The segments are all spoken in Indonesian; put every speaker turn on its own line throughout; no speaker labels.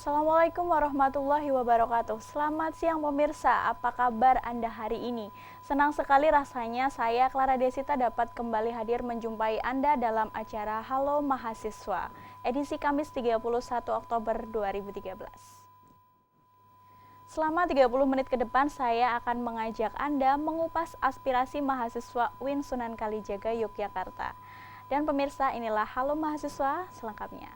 Assalamualaikum warahmatullahi wabarakatuh. Selamat siang pemirsa, apa kabar Anda hari ini? Senang sekali rasanya saya Clara Desita dapat kembali hadir menjumpai Anda dalam acara Halo Mahasiswa, edisi Kamis 31 Oktober 2013. Selama 30 menit ke depan saya akan mengajak Anda mengupas aspirasi mahasiswa UIN Sunan Kalijaga Yogyakarta. Dan pemirsa, inilah Halo Mahasiswa selengkapnya.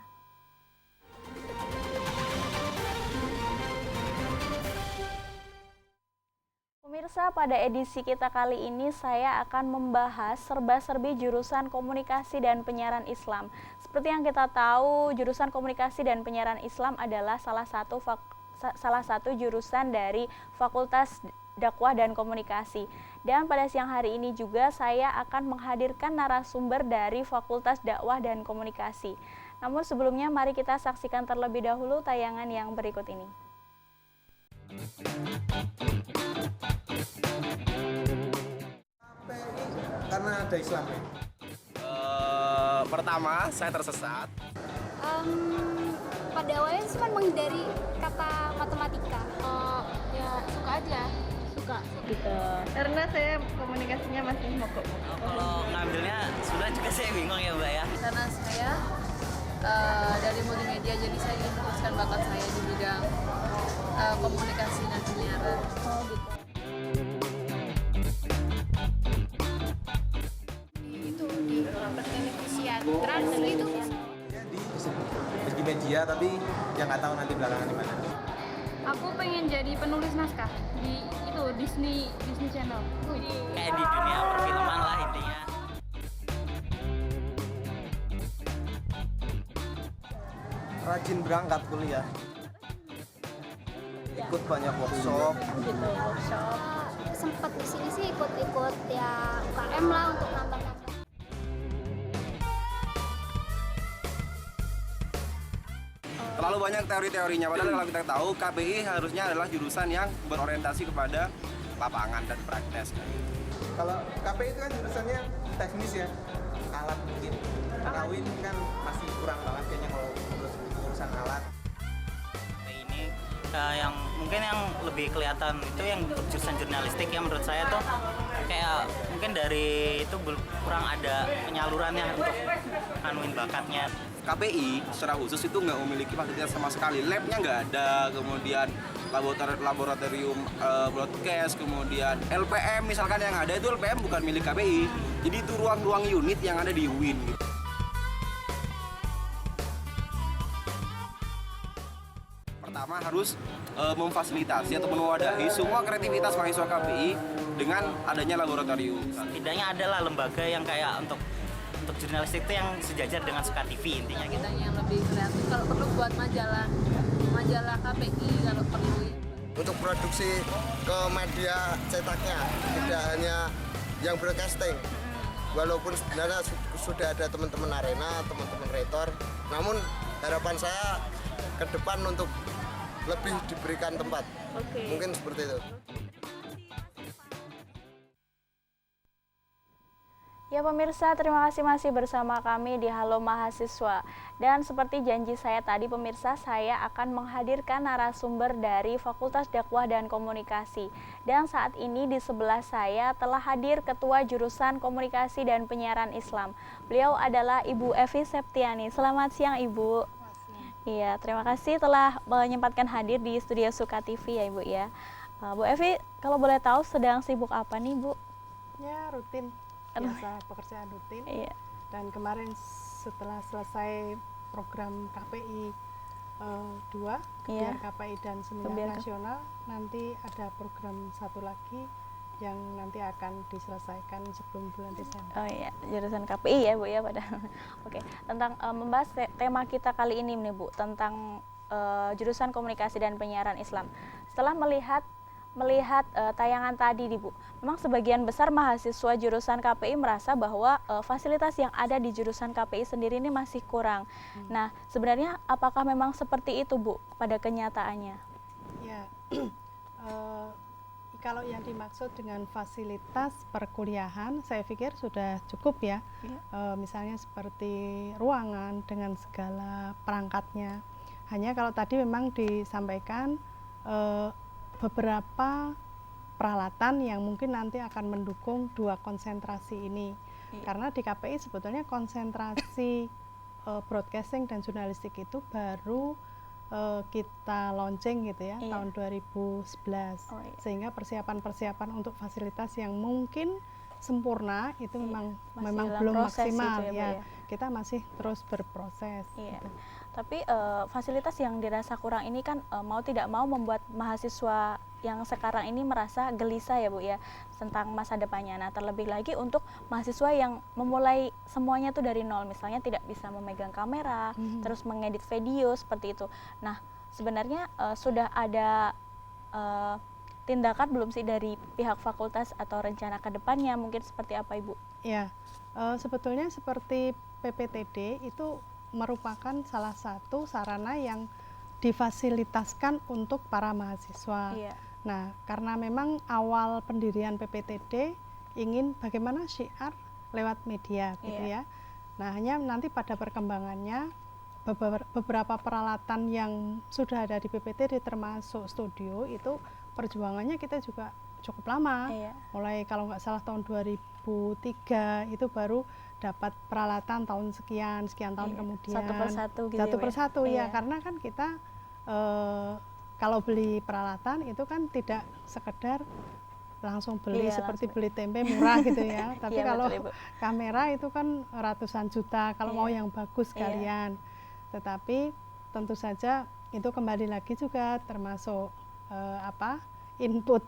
Pemirsa, pada edisi kita kali ini saya akan membahas serba-serbi jurusan komunikasi dan penyiaran Islam. Seperti yang kita tahu, jurusan komunikasi dan penyiaran Islam adalah salah satu jurusan dari Fakultas Dakwah dan Komunikasi. Dan pada siang hari ini juga saya akan menghadirkan narasumber dari Fakultas Dakwah dan Komunikasi. Namun sebelumnya mari kita saksikan terlebih dahulu tayangan yang berikut ini.
Karena ada Islamnya.
Pertama, saya tersesat.
Pada awalnya cuma menghindari kata matematika.
Ya suka aja.
Suka.
Gitu.
Karena saya komunikasinya masih mogok.
Kalau ngambilnya sebenarnya juga saya bingung ya Mbak ya.
Karena saya dari multimedia, jadi saya ingin meneruskan bakat saya di bidang komunikasi dan penyiaran.
Oh gitu.
Itu di pertelevisian. Trans itu
Ya di segi media, tapi yang nggak tahu nanti belakangan di mana.
Aku pengen jadi penulis naskah di itu Disney Channel.
Kayak di dunia perfilman lah intinya.
Rajin berangkat kuliah. Ikut banyak workshop.
Gitu, workshop.
sempat di sini sih ikut-ikut ya UKM lah untuk nambah-nambah.
Terlalu banyak teori-teorinya, padahal kalau kita tahu KPI harusnya adalah jurusan yang berorientasi kepada lapangan dan praktek.
Kalau KPI itu kan jurusannya teknis ya, alat mungkin. Kawin kan masih kurang banget kayaknya kalau urusan alat.
Ini yang mungkin yang lebih kelihatan itu yang jurusan jurnalistik ya menurut saya tuh kayak mungkin dari itu kurang ada penyalurannya untuk anuin bakatnya.
KPI secara khusus itu nggak memiliki fasilitas sama sekali, labnya nggak ada, kemudian laboratorium broadcast, kemudian LPM misalkan yang ada itu LPM bukan milik KPI, jadi itu ruang-ruang unit yang ada di UIN. Gitu. Pertama harus memfasilitasi atau mewadahi semua kreativitas mahasiswa KPI dengan adanya laboratorium.
Setidaknya adalah lembaga yang kayak untuk jurnalistik itu yang sejajar dengan Suka TV intinya gitu.
Kita yang lebih kreatif kalau perlu buat majalah KPI kalau perlu.
Untuk produksi ke media cetaknya, tidak hanya yang broadcasting. Walaupun sebenarnya sudah ada teman-teman Arena, teman-teman Retor, namun harapan saya ke depan untuk lebih diberikan tempat. Mungkin seperti itu.
Ya pemirsa, terima kasih masih bersama kami di Halo Mahasiswa. Dan seperti janji saya tadi pemirsa, saya akan menghadirkan narasumber dari Fakultas Dakwah dan Komunikasi. Dan saat ini di sebelah saya telah hadir Ketua Jurusan Komunikasi dan Penyiaran Islam. Beliau adalah Ibu Evi Septiani. Selamat siang Ibu. Iya, terima kasih telah menyempatkan hadir di studio Suka TV ya Ibu ya. Bu Evi, kalau boleh tahu sedang sibuk apa nih Bu?
Ya rutin, biasa pekerjaan rutin.
Iya.
Dan kemarin setelah selesai program KPI 2, Kebiar KPI dan Seminar Nasional, nanti ada program satu lagi yang nanti akan diselesaikan sebelum bulan Desember.
Oh iya, jurusan KPI ya Bu ya pada. Oke, tentang membahas tema kita kali ini nih Bu, tentang jurusan komunikasi dan penyiaran Islam. Setelah melihat tayangan tadi nih Bu, memang sebagian besar mahasiswa jurusan KPI merasa bahwa fasilitas yang ada di jurusan KPI sendiri ini masih kurang. Nah, sebenarnya apakah memang seperti itu Bu pada kenyataannya?
Ya, kalau yang dimaksud dengan fasilitas perkuliahan, saya pikir sudah cukup ya. Misalnya seperti ruangan dengan segala perangkatnya. Hanya kalau tadi memang disampaikan beberapa peralatan yang mungkin nanti akan mendukung dua konsentrasi ini. Karena di KPI sebetulnya konsentrasi broadcasting dan jurnalistik itu baru kita launching gitu ya tahun 2011. Sehingga persiapan-persiapan untuk fasilitas yang mungkin sempurna itu memang belum maksimal
itu
ya. Kita masih terus berproses. Gitu.
Tapi fasilitas yang dirasa kurang ini kan mau tidak mau membuat mahasiswa yang sekarang ini merasa gelisah ya Bu ya tentang masa depannya. Nah terlebih lagi untuk mahasiswa yang memulai semuanya tuh dari nol, misalnya tidak bisa memegang kamera, terus mengedit video seperti itu. Nah sebenarnya sudah ada tindakan belum sih dari pihak fakultas atau rencana ke depannya mungkin seperti apa Ibu? Ya,
sebetulnya seperti PPTD itu merupakan salah satu sarana yang difasilitaskan untuk para mahasiswa. Nah, karena memang awal pendirian PPTD ingin bagaimana syiar lewat media gitu ya. Nah, hanya nanti pada perkembangannya beberapa peralatan yang sudah ada di PPTD termasuk studio itu perjuangannya kita juga cukup lama. Mulai kalau nggak salah tahun 2003 itu baru dapat peralatan tahun sekian tahun kemudian.
Satu persatu gitu
satu persatu ya, karena kan kita kalau beli peralatan itu kan tidak sekedar langsung beli seperti beli tempe murah gitu ya. Tapi kalau
betul,
kamera itu kan ratusan juta kalau mau yang bagus sekalian. Tetapi tentu saja itu kembali lagi juga termasuk input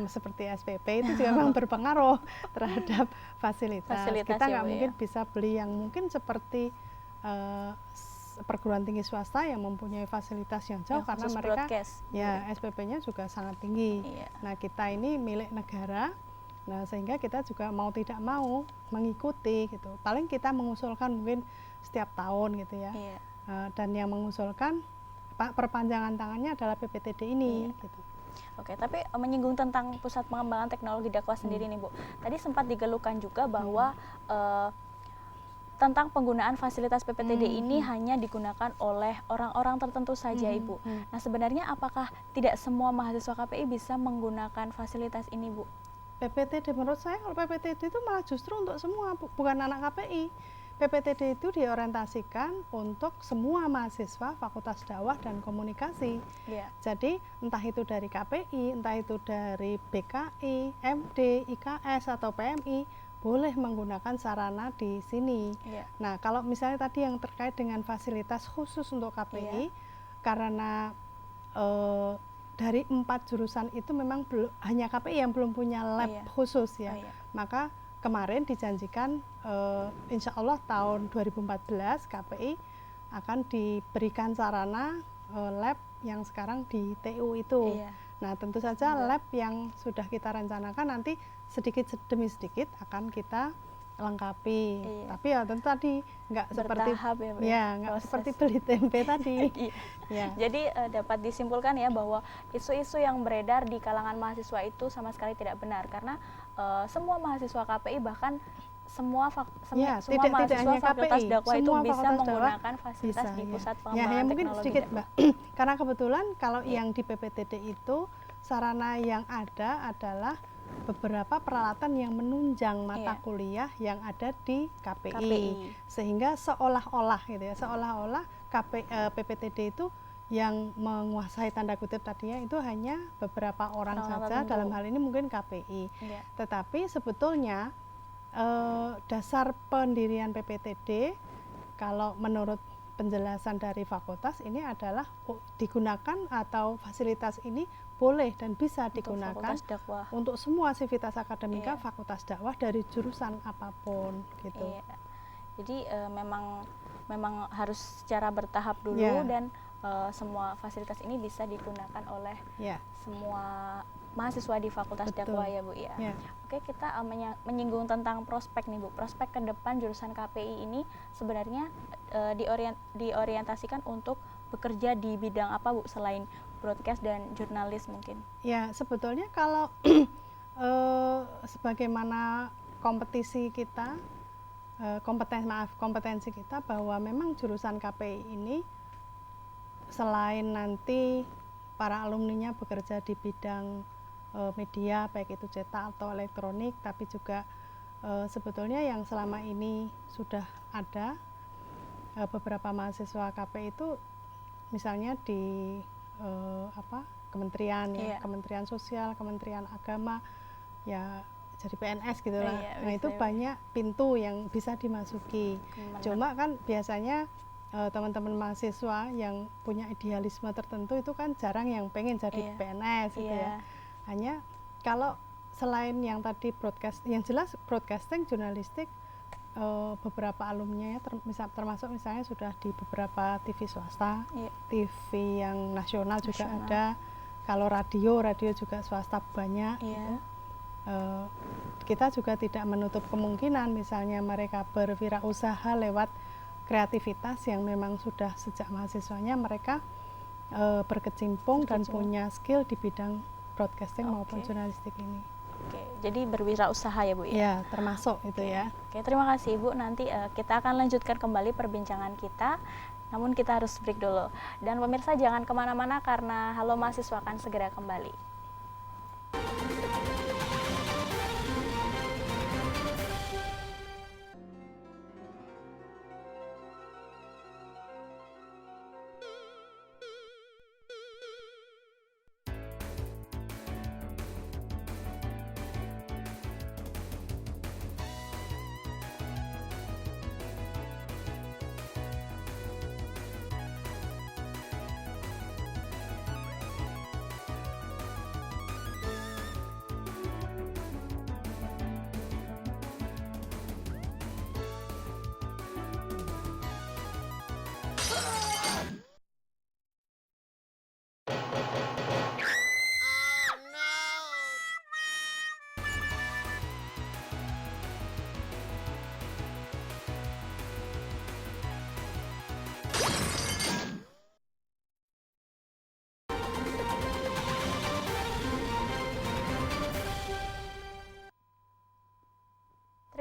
seperti SPP itu juga memang berpengaruh terhadap fasilitas. Kita nggak mungkin bisa beli yang mungkin seperti perguruan tinggi swasta yang mempunyai fasilitas yang jauh karena mereka SPP-nya juga sangat tinggi. Nah kita ini milik negara, nah sehingga kita juga mau tidak mau mengikuti gitu. Paling kita mengusulkan mungkin setiap tahun gitu ya. Dan yang mengusulkan perpanjangan tangannya adalah PPTD ini. Gitu.
Oke, tapi menyinggung tentang pusat pengembangan teknologi dakwah sendiri nih Bu. Tadi sempat digeluhkan juga bahwa tentang penggunaan fasilitas PPTD ini hanya digunakan oleh orang-orang tertentu saja Ibu. Nah sebenarnya apakah tidak semua mahasiswa KPI bisa menggunakan fasilitas ini Bu?
PPTD menurut saya kalau PPTD itu malah justru untuk semua, bukan anak KPI. PPTD itu diorientasikan untuk semua mahasiswa Fakultas Dakwah dan Komunikasi. Jadi entah itu dari KPI, entah itu dari BKI, MD, IKS atau PMI, boleh menggunakan sarana di sini. Nah, kalau misalnya tadi yang terkait dengan fasilitas khusus untuk KPI, karena dari 4 jurusan itu memang hanya KPI yang belum punya lab khusus ya. Maka kemarin dijanjikan insya Allah tahun 2014 KPI akan diberikan sarana lab yang sekarang di TU itu. Nah tentu saja lab yang sudah kita rencanakan nanti sedikit demi sedikit akan kita lengkapi. Tapi ya tentu tadi nggak seperti nggak seperti beli tempe tadi.
Jadi dapat disimpulkan ya bahwa isu-isu yang beredar di kalangan mahasiswa itu sama sekali tidak benar karena semua mahasiswa KPI bahkan semua mahasiswa Fakultas Dakwah itu bisa menggunakan fasilitas di pusat pengembangan
mungkin
teknologi
sedikit Mbak. Karena kebetulan kalau yang di PPTD itu sarana yang ada adalah beberapa peralatan yang menunjang mata kuliah yang ada di KPI. Sehingga seolah-olah gitu ya, seolah-olah PPTD itu yang menguasai tanda kutip tadinya itu hanya beberapa orang saja, dalam hal ini mungkin KPI. Tetapi sebetulnya dasar pendirian PPTD kalau menurut penjelasan dari fakultas ini adalah digunakan atau fasilitas ini boleh dan bisa digunakan untuk semua sivitas akademika fakultas dakwah dari jurusan apapun gitu.
Jadi memang harus secara bertahap dulu dan semua fasilitas ini bisa digunakan oleh semua mahasiswa di Fakultas Dakwah ya Bu ya. Oke, kita menyinggung tentang prospek nih Bu. Prospek ke depan jurusan KPI ini sebenarnya diorientasikan untuk bekerja di bidang apa Bu selain broadcast dan jurnalis mungkin?
Ya, sebetulnya kalau sebagaimana kompetisi kita, kompetensi kita bahwa memang jurusan KPI ini selain nanti para alumninya bekerja di bidang media, baik itu cetak atau elektronik, tapi juga sebetulnya yang selama ini sudah ada beberapa mahasiswa KPI itu misalnya di kementerian ya, Kementerian Sosial, Kementerian Agama, ya jadi PNS gitu lah. Nah itu banyak pintu yang bisa dimasuki. Cuma kan biasanya teman-teman mahasiswa yang punya idealisme tertentu itu kan jarang yang pengen jadi PNS gitu ya. Hanya kalau selain yang tadi yang jelas broadcasting, jurnalistik, beberapa alumni ya termasuk misalnya sudah di beberapa TV swasta, TV yang nasional juga ada. Kalau radio juga swasta banyak. Gitu. Kita juga tidak menutup kemungkinan misalnya mereka berwirausaha lewat kreativitas yang memang sudah sejak mahasiswanya mereka berkecimpung dan punya skill di bidang broadcasting maupun jurnalistik ini.
Oke, jadi berwirausaha ya Bu ya?
Ya, termasuk itu ya.
Oke, terima kasih Ibu. Nanti kita akan lanjutkan kembali perbincangan kita. Namun kita harus break dulu. Dan pemirsa jangan kemana-mana karena Halo Mahasiswa akan segera kembali.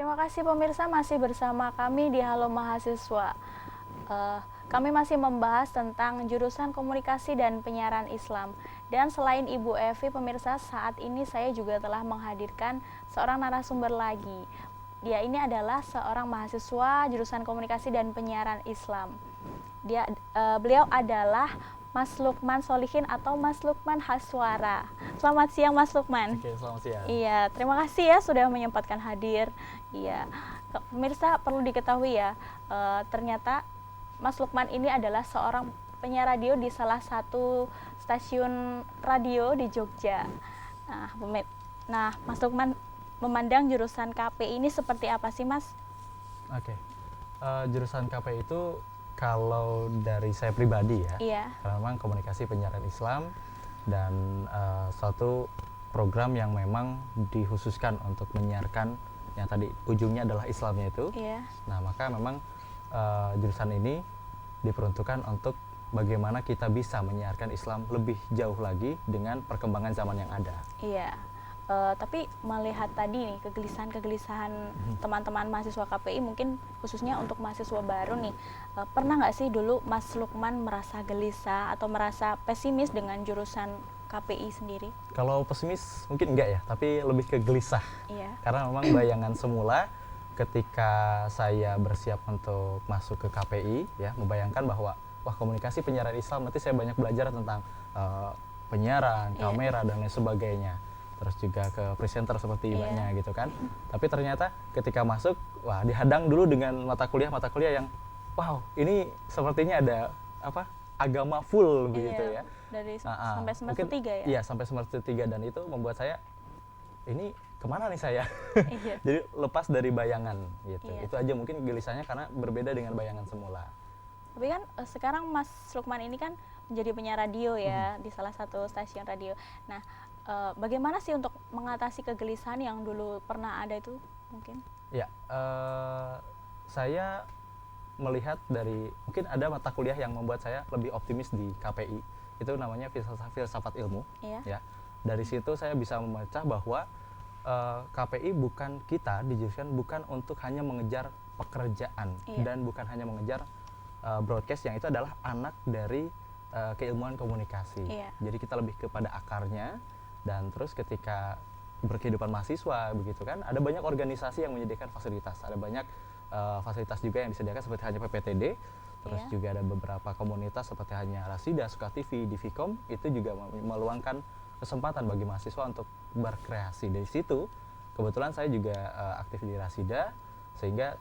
Terima kasih pemirsa, masih bersama kami di Halo Mahasiswa. Kami masih membahas tentang jurusan komunikasi dan penyiaran Islam. Dan selain Ibu Evi, pemirsa, saat ini saya juga telah menghadirkan seorang narasumber lagi. Dia ini adalah seorang mahasiswa jurusan komunikasi dan penyiaran Islam. Beliau adalah Mas Lukman Solihin atau Mas Lukman Haswara. Selamat siang Mas Lukman.
Oke, selamat siang.
Iya, terima kasih ya sudah menyempatkan hadir. Iya, pemirsa perlu diketahui ya, ternyata Mas Lukman ini adalah seorang penyiar radio di salah satu stasiun radio di Jogja. Nah, Mas Lukman memandang jurusan KPI ini seperti apa sih Mas?
Oke, jurusan KPI itu kalau dari saya pribadi ya, karena memang komunikasi penyiaran Islam dan suatu program yang memang dikhususkan untuk menyiarkan yang tadi ujungnya adalah Islamnya itu. Nah, maka memang jurusan ini diperuntukkan untuk bagaimana kita bisa menyiarkan Islam lebih jauh lagi dengan perkembangan zaman yang ada.
Tapi melihat tadi nih kegelisahan teman-teman mahasiswa KPI, mungkin khususnya untuk mahasiswa baru nih, pernah nggak sih dulu Mas Lukman merasa gelisah atau merasa pesimis dengan jurusan KPI sendiri?
Kalau pesimis mungkin enggak ya, tapi lebih ke gelisah. Karena memang bayangan semula ketika saya bersiap untuk masuk ke KPI ya, membayangkan bahwa wah, komunikasi penyiaran Islam nanti saya banyak belajar tentang penyiaran, kamera dan lain sebagainya. Terus juga ke presenter seperti ibunya gitu kan. Tapi ternyata ketika masuk, wah, dihadang dulu dengan mata kuliah yang wow, ini sepertinya ada agama full begitu ya.
Dari sampai semester 3 ya?
Iya, sampai semester 3, dan itu membuat saya ini kemana nih saya? Jadi lepas dari bayangan gitu. Itu aja mungkin gelisahnya karena berbeda dengan bayangan semula.
Tapi kan sekarang Mas Lukman ini kan menjadi penyiar radio ya di salah satu stasiun radio. Nah, bagaimana sih untuk mengatasi kegelisahan yang dulu pernah ada itu mungkin?
Ya, saya melihat dari mungkin ada mata kuliah yang membuat saya lebih optimis di KPI. Itu namanya filsafat ilmu. Ya, dari situ saya bisa membaca bahwa KPI dijurusan bukan untuk hanya mengejar pekerjaan dan bukan hanya mengejar broadcast yang itu adalah anak dari keilmuan komunikasi. Jadi kita lebih kepada akarnya, dan terus ketika berkehidupan mahasiswa begitu kan, ada banyak organisasi yang menyediakan fasilitas, ada banyak fasilitas juga yang disediakan seperti hanya PPTD, terus juga ada beberapa komunitas seperti hanya Rasida, Suka-TV, Divikom, itu juga meluangkan kesempatan bagi mahasiswa untuk berkreasi. Dari situ kebetulan saya juga aktif di Rasida, sehingga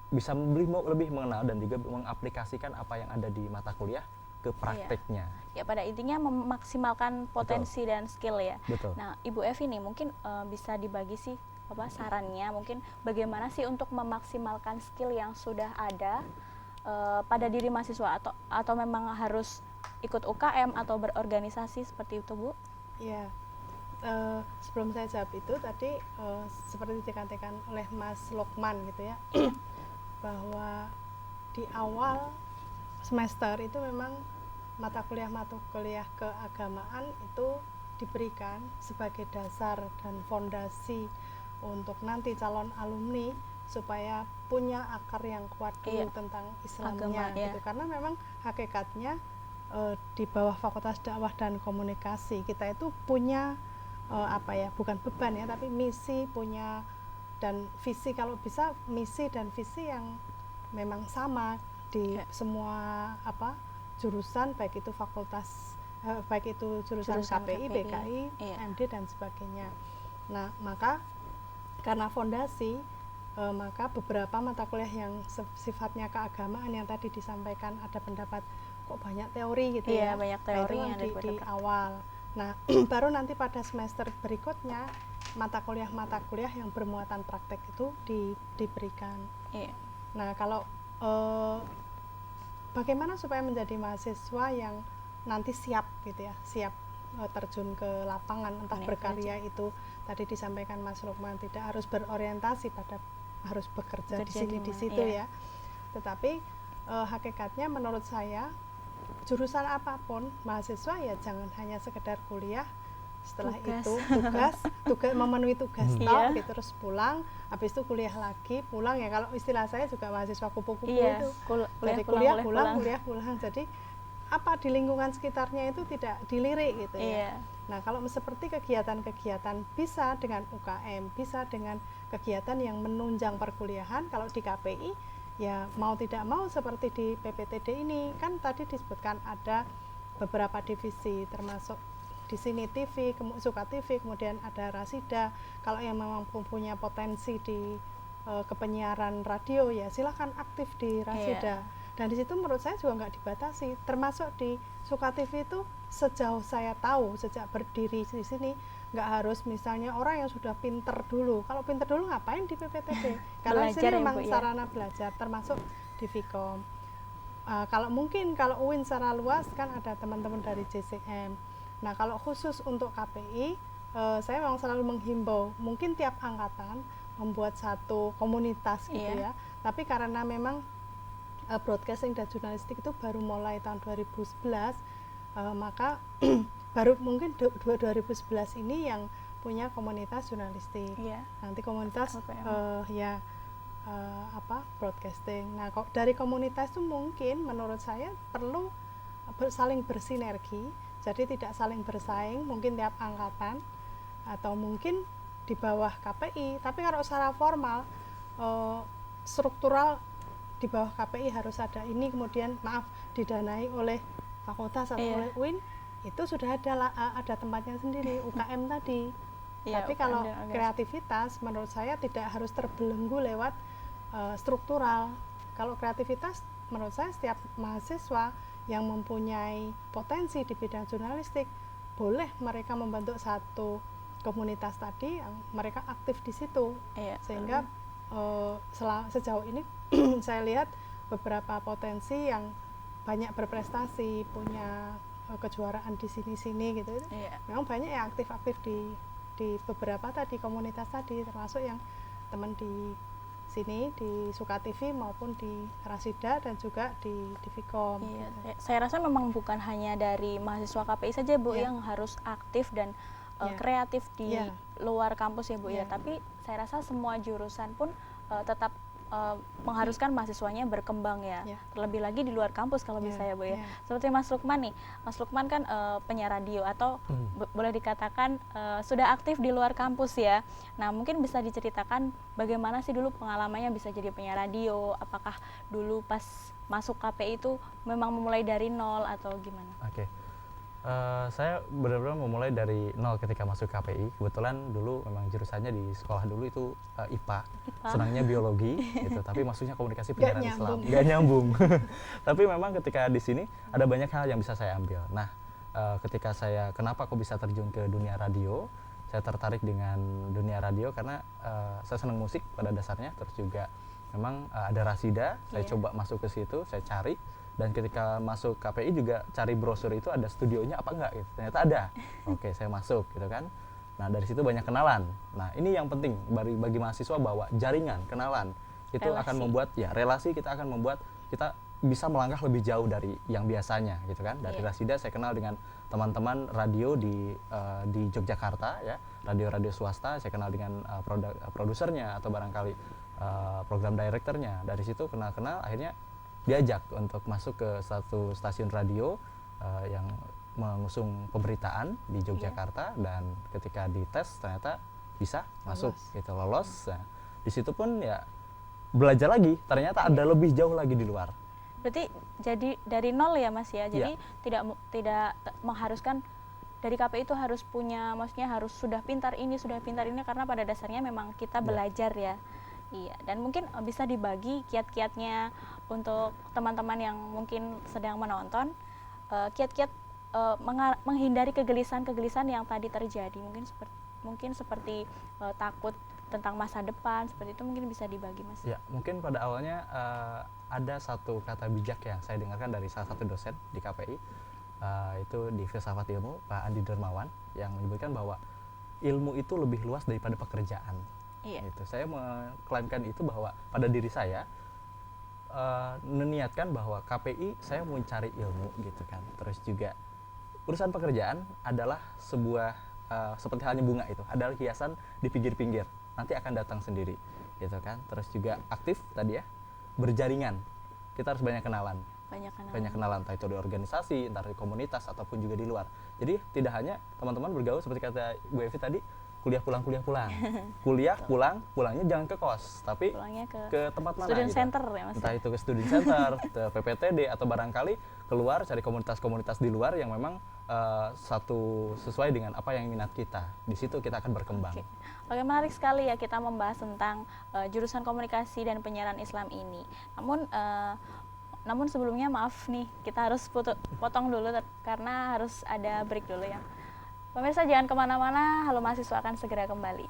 bisa lebih mengenal dan juga mengaplikasikan apa yang ada di mata kuliah ke prakteknya.
Ya, pada intinya memaksimalkan potensi dan skill ya.
Betul.
Nah, Ibu Evi nih mungkin bisa dibagi sih sarannya, mungkin bagaimana sih untuk memaksimalkan skill yang sudah ada pada diri mahasiswa, atau memang harus ikut UKM atau berorganisasi seperti itu, Bu?
Ya, sebelum saya jawab itu tadi seperti dikatakan oleh Mas Lokman gitu ya, bahwa di awal semester itu memang mata kuliah keagamaan itu diberikan sebagai dasar dan fondasi untuk nanti calon alumni supaya punya akar yang kuat dulu tentang Islamnya gitu. Karena memang hakikatnya di bawah Fakultas Dakwah dan Komunikasi kita itu punya bukan beban ya, tapi misi, punya dan visi, kalau bisa misi dan visi yang memang sama di semua jurusan, baik itu fakultas baik itu jurusan KPI, BKI, MD dan sebagainya. Nah, maka karena fondasi, maka beberapa mata kuliah yang sifatnya keagamaan yang tadi disampaikan, ada pendapat kok banyak teori gitu ya,
banyak teori
yang di awal. Nah, baru nanti pada semester berikutnya mata kuliah yang bermuatan praktek itu diberikan. Nah, kalau bagaimana supaya menjadi mahasiswa yang nanti siap gitu ya, siap terjun ke lapangan, entah berkarya itu tadi disampaikan Mas Lukman, tidak harus berorientasi pada harus bekerja di sini di situ ya. Tetapi hakikatnya menurut saya jurusan apapun mahasiswa ya jangan hanya sekedar kuliah, setelah itu tugas memenuhi tugas gitu, terus pulang, habis itu kuliah lagi, pulang ya, kalau istilah saya juga mahasiswa kupu-kupu itu dari kuliah pulang. Jadi apa di lingkungan sekitarnya itu tidak dilirik gitu ya. Nah, kalau seperti kegiatan-kegiatan bisa dengan UKM, bisa dengan kegiatan yang menunjang perkuliahan. Kalau di KPI ya mau tidak mau seperti di PPTD ini kan tadi disebutkan ada beberapa divisi, termasuk di sini TV, Suka-TV, kemudian ada Rasida. Kalau yang memang punya potensi di kepenyiaran radio ya silakan aktif di Rasida. Dan di situ menurut saya juga nggak dibatasi, termasuk di Suka-TV itu sejauh saya tahu sejak berdiri di sini nggak harus misalnya orang yang sudah pinter dulu. Kalau pinter dulu ngapain di PPTD? Karena di sini memang sarana belajar, termasuk di Vkom. Kalau UIN secara luas kan ada teman-teman dari JCM. Nah, kalau khusus untuk KPI, saya memang selalu menghimbau mungkin tiap angkatan membuat satu komunitas gitu ya. Tapi karena memang broadcasting dan jurnalistik itu baru mulai tahun 2011, maka baru mungkin 2011 ini yang punya komunitas jurnalistik. Nanti komunitas broadcasting. Nah, dari komunitas itu mungkin menurut saya perlu saling bersinergi, jadi tidak saling bersaing, mungkin tiap angkatan atau mungkin di bawah KPI. Tapi kalau secara formal struktural di bawah KPI harus ada ini, kemudian didanai oleh fakultas atau oleh UIN, itu sudah ada tempatnya sendiri, UKM tadi. Tapi kalau kreativitas menurut saya tidak harus terbelenggu lewat struktural. Kalau kreativitas menurut saya setiap mahasiswa yang mempunyai potensi di bidang jurnalistik boleh mereka membentuk satu komunitas tadi yang mereka aktif di situ. Sehingga sejauh ini saya lihat beberapa potensi yang banyak berprestasi, punya kejuaraan di sini-sini gitu. Memang banyak yang aktif-aktif di beberapa tadi komunitas tadi, termasuk yang teman di sini di Suka-TV maupun di Rasida dan juga di Vkom.
Saya rasa memang bukan hanya dari mahasiswa KPI saja, Bu, yang harus aktif dan kreatif di luar kampus ya, Bu ya. Tapi saya rasa semua jurusan pun tetap mengharuskan mahasiswanya berkembang ya. Terlebih lagi di luar kampus kalau bisa ya Bu ya. Seperti Mas Lukman nih, Mas Lukman kan penyiar radio atau boleh dikatakan sudah aktif di luar kampus ya. Nah mungkin bisa diceritakan bagaimana sih dulu pengalamannya bisa jadi penyiar radio, apakah dulu pas masuk KPI itu memang memulai dari nol atau gimana?
Oke. Saya benar-benar memulai dari nol ketika masuk KPI. Kebetulan dulu memang jurusannya di sekolah dulu itu IPA. Senangnya biologi gitu, tapi maksudnya komunikasi penyiaran Islam. Gak nyambung. Tapi memang ketika di sini ada banyak hal yang bisa saya ambil. Nah, ketika kenapa kok bisa terjun ke dunia radio? Saya tertarik dengan dunia radio karena saya senang musik pada dasarnya, terus juga memang ada Rasida, saya coba masuk ke situ, saya cari. Dan ketika masuk KPI juga cari brosur itu ada studionya apa enggak gitu. Ternyata ada. Oke, saya masuk gitu kan. Nah, dari situ banyak kenalan. Nah, ini yang penting bagi mahasiswa bahwa jaringan, kenalan itu akan membuat relasi, kita akan membuat kita bisa melangkah lebih jauh dari yang biasanya gitu kan. Dari Rasida saya kenal dengan teman-teman radio di Yogyakarta ya, radio-radio swasta, saya kenal dengan produsernya atau barangkali program directornya. Dari situ kenal-kenal akhirnya diajak untuk masuk ke satu stasiun radio yang mengusung pemberitaan di Yogyakarta, dan ketika dites ternyata bisa masuk gitu, lolos. Nah, di situ pun ya belajar lagi, ternyata ada lebih jauh lagi di luar.
Berarti jadi dari nol ya Mas ya. Jadi tidak mengharuskan dari KPI itu harus punya, maksudnya harus sudah pintar ini karena pada dasarnya memang kita belajar ya. Iya, dan mungkin bisa dibagi kiat-kiatnya untuk teman-teman yang mungkin sedang menonton, kiat-kiat menghindari kegelisahan yang tadi terjadi, mungkin seperti takut tentang masa depan, seperti itu mungkin bisa dibagi Mas.
Ya, mungkin pada awalnya ada satu kata bijak yang saya dengarkan dari salah satu dosen di KPI, itu di filsafat ilmu, Pak Andi Dermawan, yang menyebutkan bahwa ilmu itu lebih luas daripada pekerjaan. Gitu. Saya mengklaimkan itu bahwa pada diri saya meniatkan bahwa KPI saya mau cari ilmu gitu kan. Terus juga urusan pekerjaan adalah sebuah seperti halnya bunga itu, adalah hiasan di pinggir-pinggir, nanti akan datang sendiri gitu kan. Terus juga aktif tadi ya, berjaringan. Kita harus banyak kenalan. Banyak kenalan, entah itu di organisasi, entah di komunitas ataupun juga di luar. Jadi tidak hanya teman-teman bergaul seperti kata Bu Evi tadi, kuliah pulang. Kuliah pulangnya jangan ke kos, tapi ke tempat mana
student
gitu.
Center ya Mas.
Entah itu ke student center, ke PPTD, atau barangkali keluar cari komunitas-komunitas di luar yang memang sesuai dengan apa yang minat kita. Di situ kita akan berkembang.
Oke, menarik sekali ya kita membahas tentang jurusan komunikasi dan penyiaran Islam ini. Namun sebelumnya maaf nih, kita harus potong dulu karena harus ada break dulu ya. Pemirsa jangan kemana-mana, Halo Mahasiswa akan segera kembali.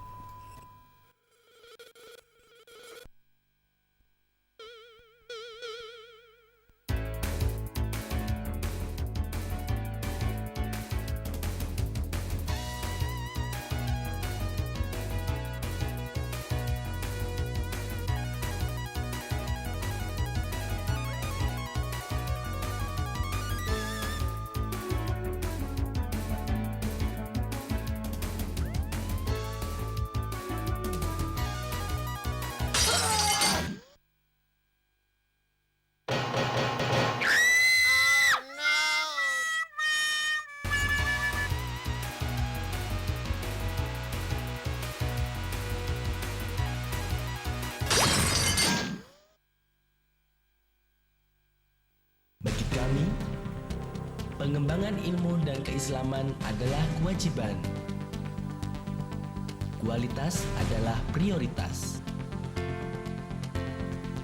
Bagi kami, pengembangan ilmu dan keislaman adalah kewajiban. Kualitas adalah prioritas.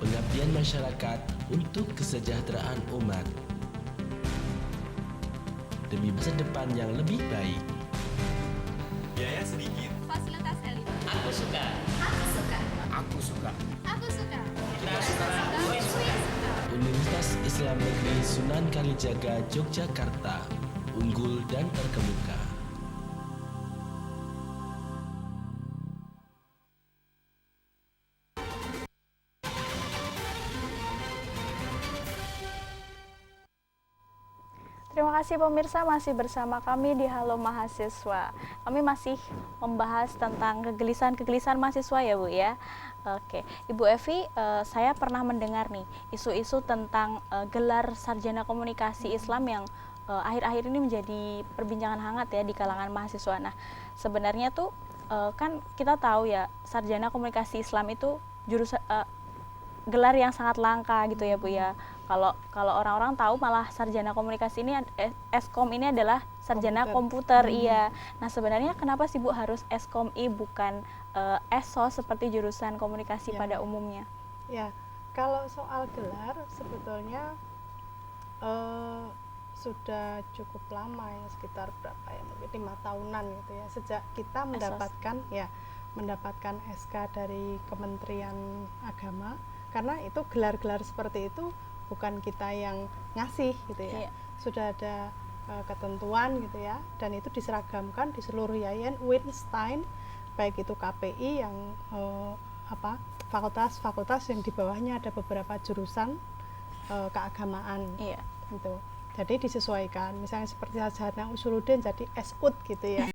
Pengabdian masyarakat untuk kesejahteraan umat. Demi masa depan yang lebih baik.
Biaya sedikit.
Fasilitas elit.
Aku suka.
Aku suka.
Aku suka.
Aku suka.
Kita suka.
Universitas Islam Negeri Sunan Kalijaga, Yogyakarta, unggul dan terkemuka.
Terima kasih pemirsa, masih bersama kami di Halo Mahasiswa. Kami masih membahas tentang kegelisahan mahasiswa ya Bu ya. Oke, Ibu Evi, saya pernah mendengar nih isu-isu tentang gelar sarjana komunikasi Islam yang akhir-akhir ini menjadi perbincangan hangat ya di kalangan mahasiswa. Nah, sebenarnya tuh kan kita tahu ya sarjana komunikasi Islam itu jurusan gelar yang sangat langka gitu ya Bu ya. Kalau orang-orang tahu malah sarjana komunikasi ini Eskom ini adalah sarjana komputer. Iya. Nah, sebenarnya kenapa sih Bu harus Eskom bukan ESOS seperti jurusan komunikasi pada umumnya?
Ya, kalau soal gelar sebetulnya sudah cukup lama ya, sekitar berapa ya, mungkin 5 tahunan gitu ya, sejak kita mendapatkan SK dari Kementerian Agama, karena itu gelar-gelar seperti itu bukan kita yang ngasih gitu ya. Sudah ada ketentuan gitu ya, dan itu diseragamkan di seluruh yayasan Weinstein, baik itu KPI yang fakultas-fakultas yang di bawahnya ada beberapa jurusan keagamaan gitu. Jadi disesuaikan, misalnya seperti sarjana usuluddin jadi SUD gitu ya.